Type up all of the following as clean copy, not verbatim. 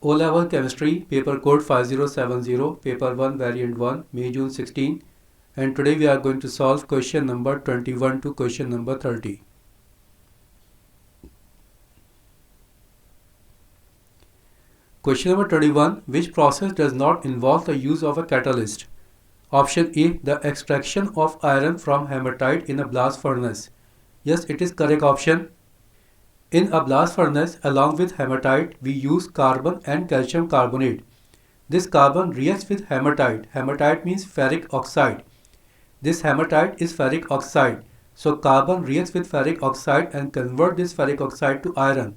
O-Level Chemistry, Paper Code 5070, Paper 1, Variant 1, May June 16. And today we are going to solve question number 21 to question number 30. Question number 21. Which process does not involve the use of a catalyst? Option A. The extraction of iron from hematite in a blast furnace. Yes, it is correct option. In a blast furnace, along with hematite, we use carbon and calcium carbonate. This carbon reacts with hematite. Hematite means ferric oxide. This hematite is ferric oxide. So carbon reacts with ferric oxide and convert this ferric oxide to iron.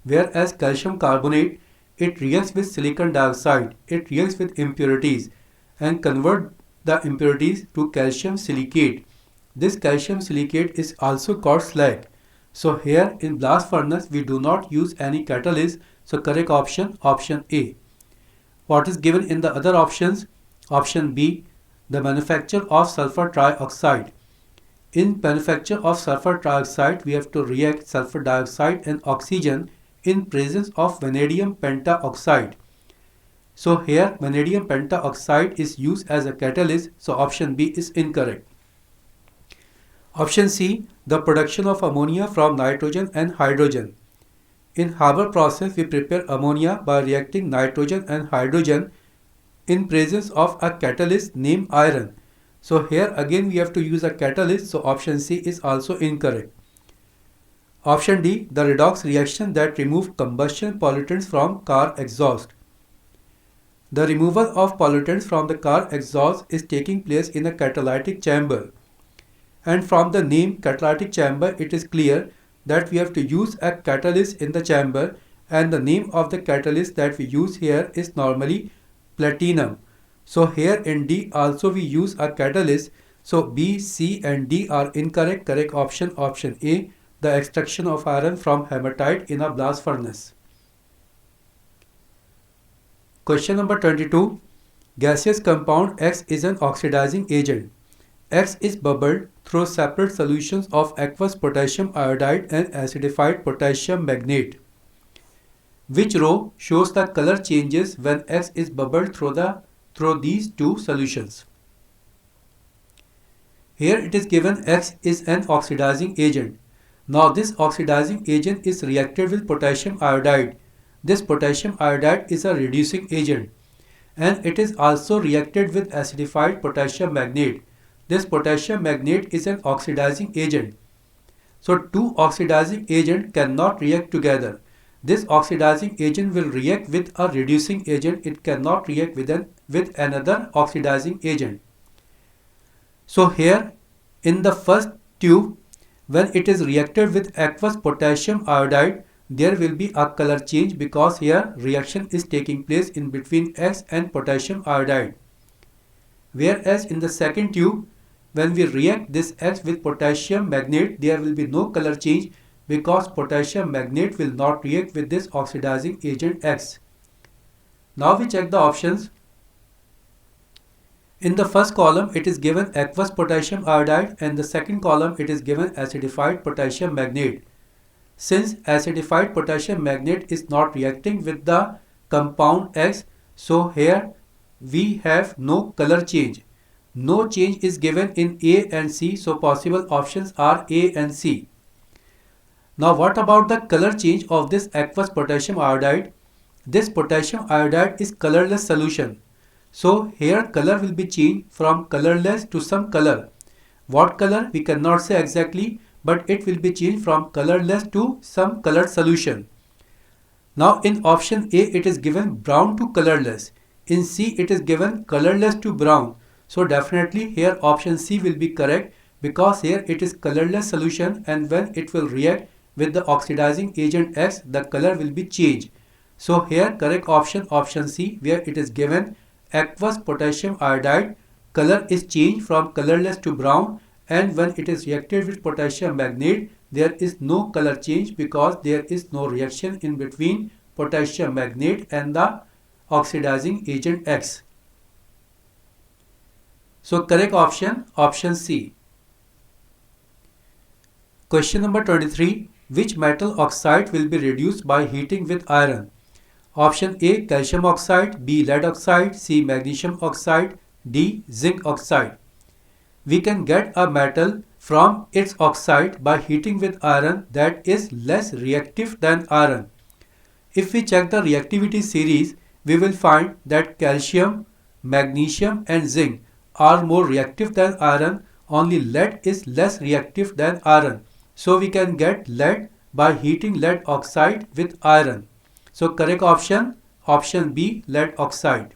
Whereas calcium carbonate, it reacts with silicon dioxide. It reacts with impurities and convert the impurities to calcium silicate. This calcium silicate is also called slag. So here in blast furnace we do not use any catalyst. So correct option, option A. What is given in the other options? Option B, the manufacture of sulfur trioxide. In manufacture of sulfur trioxide, we have to react sulfur dioxide and oxygen in presence of vanadium pentaoxide. So here vanadium pentaoxide is used as a catalyst. So option B is incorrect. Option C, the production of ammonia from nitrogen and hydrogen. In Haber process, we prepare ammonia by reacting nitrogen and hydrogen in presence of a catalyst named iron. So here again we have to use a catalyst. So option C is also incorrect. Option D, the redox reaction that removes combustion pollutants from car exhaust. The removal of pollutants from the car exhaust is taking place in a catalytic chamber. And from the name catalytic chamber, it is clear that we have to use a catalyst in the chamber, and the name of the catalyst that we use here is normally platinum. So here in D also we use a catalyst. So B, C and D are incorrect. Correct option, option A, the extraction of iron from hematite in a blast furnace. Question number 22. Gaseous compound X is an oxidizing agent. X is bubbled through separate solutions of aqueous potassium iodide and acidified potassium magnate. Which row shows the color changes when X is bubbled through these two solutions? Here it is given X is an oxidizing agent. Now this oxidizing agent is reacted with potassium iodide. This potassium iodide is a reducing agent, and it is also reacted with acidified potassium magnate. This potassium magnate is an oxidizing agent. So two oxidizing agents cannot react together. This oxidizing agent will react with a reducing agent. It cannot react with another oxidizing agent. So here in the first tube, when it is reacted with aqueous potassium iodide, there will be a color change because here reaction is taking place in between X and potassium iodide. Whereas in the second tube, when we react this X with potassium magnate, there will be no color change because potassium magnate will not react with this oxidizing agent X. Now we check the options. In the first column it is given aqueous potassium iodide, and the second column it is given acidified potassium magnate. Since acidified potassium magnate is not reacting with the compound X, so here we have no color change. No change is given in A and C, so possible options are A and C. Now what about the color change of this aqueous potassium iodide? This potassium iodide is colorless solution. So here color will be changed from colorless to some color. What color we cannot say exactly, but it will be changed from colorless to some colored solution. Now in option A it is given brown to colorless. In C it is given colorless to brown. So definitely here option C will be correct because here it is colorless solution, and when it will react with the oxidizing agent X, the color will be changed. So here correct option, option C, where it is given aqueous potassium iodide, color is changed from colorless to brown, and when it is reacted with potassium magnate, there is no color change because there is no reaction in between potassium magnate and the oxidizing agent X. So correct option, option C. Question number 23. Which metal oxide will be reduced by heating with iron? Option A, calcium oxide, B, lead oxide, C, magnesium oxide, D, zinc oxide. We can get a metal from its oxide by heating with iron that is less reactive than iron. If we check the reactivity series, we will find that calcium, magnesium and zinc are more reactive than iron, only lead is less reactive than iron. So we can get lead by heating lead oxide with iron. So correct option, option B, lead oxide.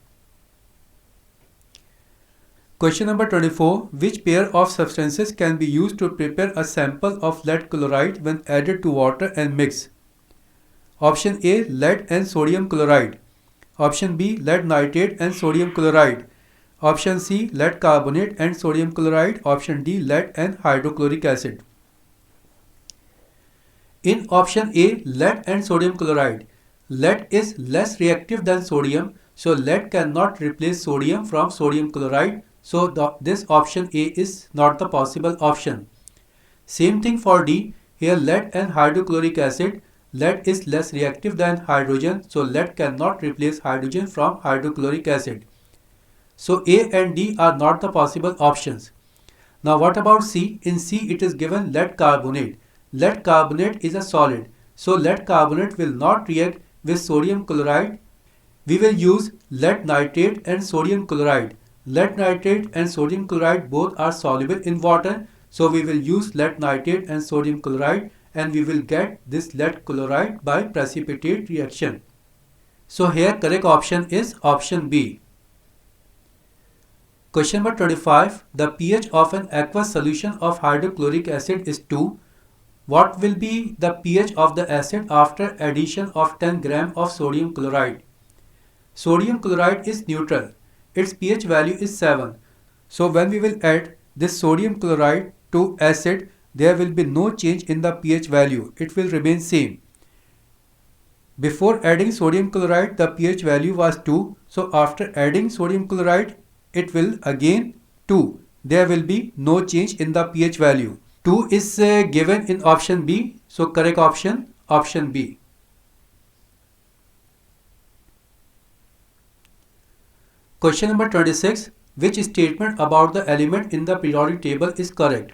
Question number 24. Which pair of substances can be used to prepare a sample of lead chloride when added to water and mix? Option A, lead and sodium chloride. Option B, lead nitrate and sodium chloride. Option C, lead carbonate and sodium chloride. Option D, lead and hydrochloric acid. In option A, lead and sodium chloride, lead is less reactive than sodium, so lead cannot replace sodium from sodium chloride, so this option A is not the possible option. Same thing for D, here lead and hydrochloric acid, lead is less reactive than hydrogen, so lead cannot replace hydrogen from hydrochloric acid. So A and D are not the possible options. Now what about C? In C it is given lead carbonate. Lead carbonate is a solid, so lead carbonate will not react with sodium chloride. We will use lead nitrate and sodium chloride. Lead nitrate and sodium chloride both are soluble in water, so we will use lead nitrate and sodium chloride and we will get this lead chloride by precipitate reaction. So here correct option is option B. Question number 25. The pH of an aqueous solution of hydrochloric acid is 2. What will be the pH of the acid after addition of 10 gram of sodium chloride? Sodium chloride is neutral. Its pH value is 7. So when we will add this sodium chloride to acid, there will be no change in the pH value. It will remain same. Before adding sodium chloride, the pH value was 2. So after adding sodium chloride, it will again 2. There will be no change in the pH value. 2 is given in option B, so correct option, option B. Question number 26. Which statement about the element in the periodic table is correct?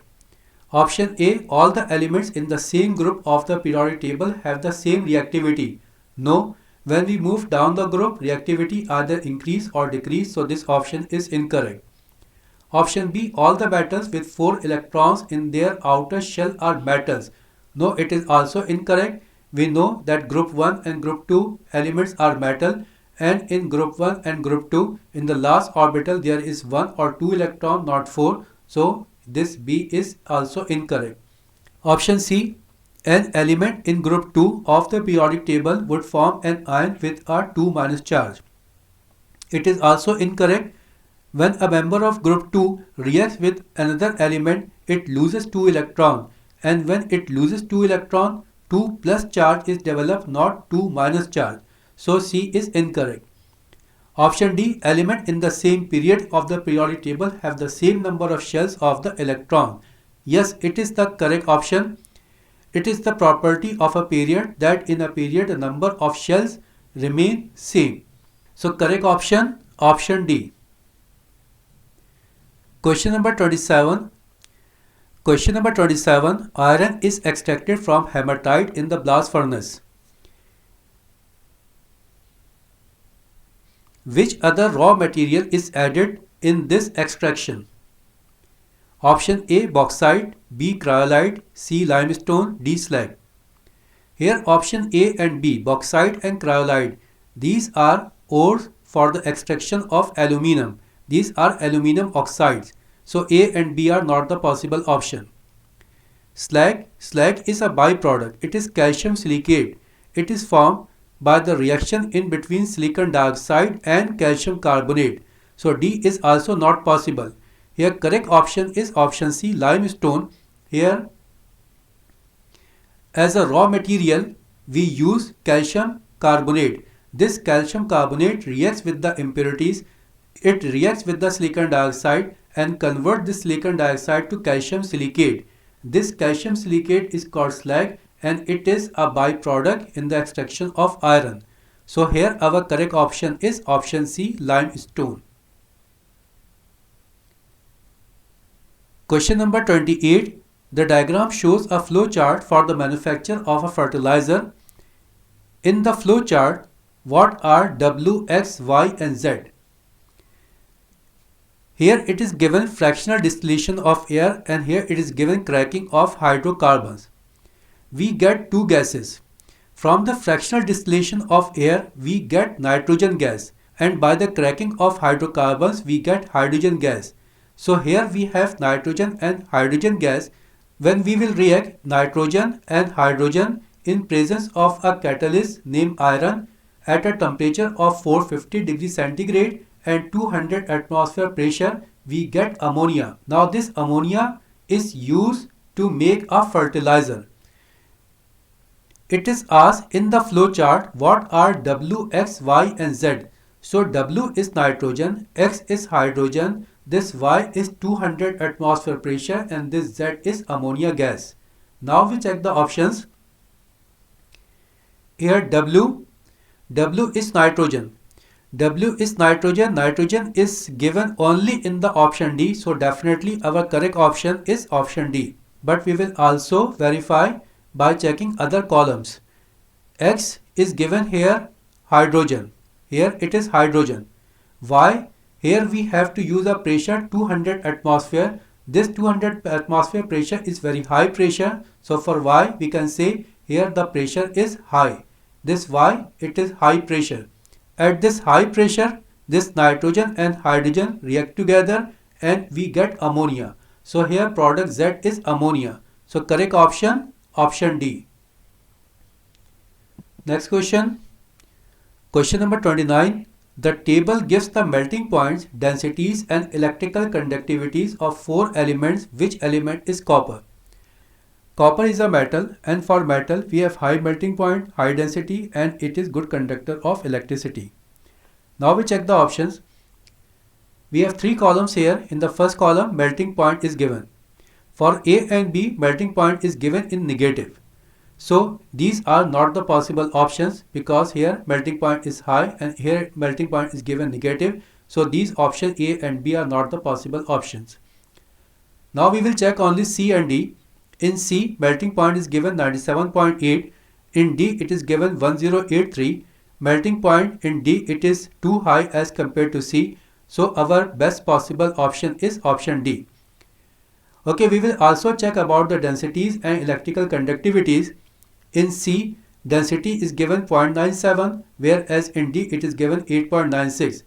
Option A, all the elements in the same group of the periodic table have the same reactivity. No, when we move down the group, reactivity either increase or decrease, so this option is incorrect. Option B, all the metals with 4 electrons in their outer shell are metals. No, it is also incorrect. We know that group 1 and group 2 elements are metal, and in group 1 and group 2 in the last orbital there is 1 or 2 electron, not 4. So this B is also incorrect. Option C, an element in group 2 of the periodic table would form an ion with a 2- charge. It is also incorrect. When a member of group 2 reacts with another element, it loses 2 electrons, and when it loses 2 electrons, 2+ charge is developed, not 2- charge. So C is incorrect. Option D, element in the same period of the periodic table have the same number of shells of the electron. Yes, it is the correct option. It is the property of a period that in a period the number of shells remain same. So correct option, option D. Question number 27. Question number 27. Iron is extracted from hematite in the blast furnace. Which other raw material is added in this extraction? Option A, bauxite, B, cryolite, C, limestone, D, slag. Here option A and B, bauxite and cryolite, these are ores for the extraction of aluminum. These are aluminum oxides. So A and B are not the possible option. Slag is a byproduct. It is calcium silicate. It is formed by the reaction in between silicon dioxide and calcium carbonate. So D is also not possible. Here correct option is option C, limestone. Here as a raw material we use calcium carbonate. This calcium carbonate reacts with the impurities. It reacts with the silicon dioxide and convert this silicon dioxide to calcium silicate. This calcium silicate is called slag and it is a byproduct in the extraction of iron. So here our correct option is option C, limestone. Question number 28. The diagram shows a flow chart for the manufacture of a fertilizer. In the flow chart, what are W, X, Y and Z? Here it is given fractional distillation of air and here it is given cracking of hydrocarbons. We get two gases. From the fractional distillation of air, we get nitrogen gas, and by the cracking of hydrocarbons, we get hydrogen gas. So here we have nitrogen and hydrogen gas. When we will react nitrogen and hydrogen in presence of a catalyst named iron at a temperature of 450 degrees centigrade and 200 atmosphere pressure, we get ammonia. Now this ammonia is used to make a fertilizer. It is asked in the flow chart what are W, X, Y and Z. So W is nitrogen, X is hydrogen, this Y is 200 atmosphere pressure and this Z is ammonia gas. Now we check the options. Here W is nitrogen. W is nitrogen. Nitrogen is given only in the option D. So definitely our correct option is option D. But we will also verify by checking other columns. X is given here hydrogen. Here it is hydrogen. Y, here we have to use a pressure 200 atmosphere. This 200 atmosphere pressure is very high pressure. So for Y we can say here the pressure is high. This Y, it is high pressure. At this high pressure, this nitrogen and hydrogen react together and we get ammonia. So here product Z is ammonia. So correct option, option D. Next question. Question number 29. The table gives the melting points, densities and electrical conductivities of four elements. Which element is copper? Copper is a metal and for metal we have high melting point, high density and it is good conductor of electricity. Now we check the options. We have three columns here. In the first column melting point is given. For A and B melting point is given in negative. So these are not the possible options because here melting point is high and here melting point is given negative. So these options A and B are not the possible options. Now we will check only C and D. In C melting point is given 97.8. In D it is given 1083. Melting point in D it is too high as compared to C. So our best possible option is option D. Okay, we will also check about the densities and electrical conductivities. In C, density is given 0.97, whereas in D it is given 8.96.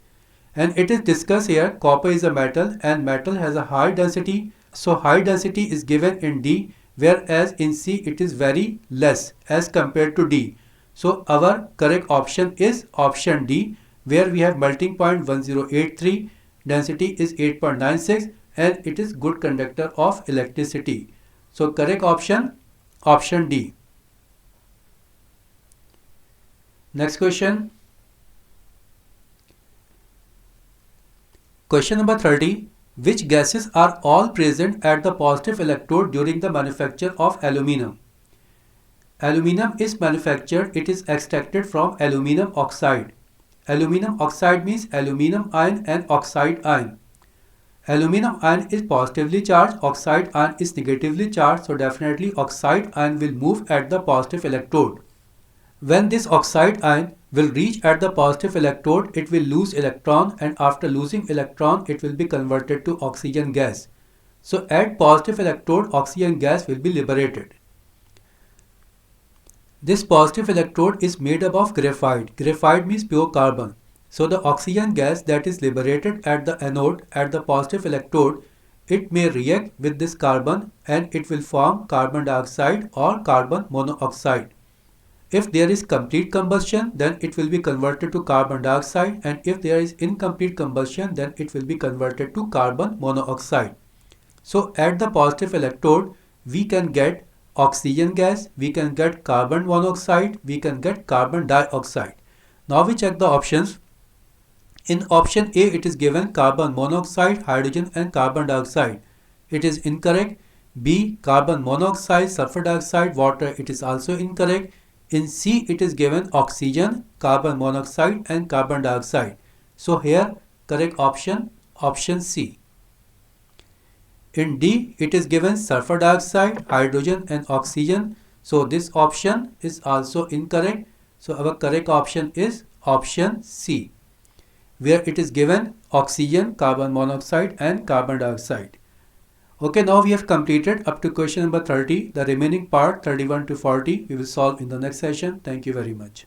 And it is discussed here, copper is a metal and metal has a high density. So high density is given in D, whereas in C it is very less as compared to D. So our correct option is option D, where we have melting point 1083, density is 8.96 and it is good conductor of electricity. So correct option, option D. Next question. Question number 30. Which gases are all present at the positive electrode during the manufacture of aluminum? Aluminum is manufactured, it is extracted from aluminum oxide. Aluminum oxide means aluminum ion and oxide ion. Aluminum ion is positively charged, oxide ion is negatively charged, so definitely oxide ion will move at the positive electrode. When this oxide ion will reach at the positive electrode, it will lose electron and after losing electron, it will be converted to oxygen gas. So at positive electrode, oxygen gas will be liberated. This positive electrode is made up of graphite. Graphite means pure carbon. So the oxygen gas that is liberated at the anode at the positive electrode, it may react with this carbon and it will form carbon dioxide or carbon monoxide. If there is complete combustion, then it will be converted to carbon dioxide, and if there is incomplete combustion, then it will be converted to carbon monoxide. So at the positive electrode, we can get oxygen gas, we can get carbon monoxide, we can get carbon dioxide. Now we check the options. In option A, it is given carbon monoxide, hydrogen and carbon dioxide. It is incorrect. B, carbon monoxide, sulfur dioxide, water, it is also incorrect. In C, it is given oxygen, carbon monoxide and carbon dioxide. So here, correct option, option C. In D, it is given sulfur dioxide, hydrogen and oxygen. So this option is also incorrect. So our correct option is option C, where it is given oxygen, carbon monoxide and carbon dioxide. Okay, now we have completed up to question number 30. The remaining part 31 to 40 we will solve in the next session. Thank you very much.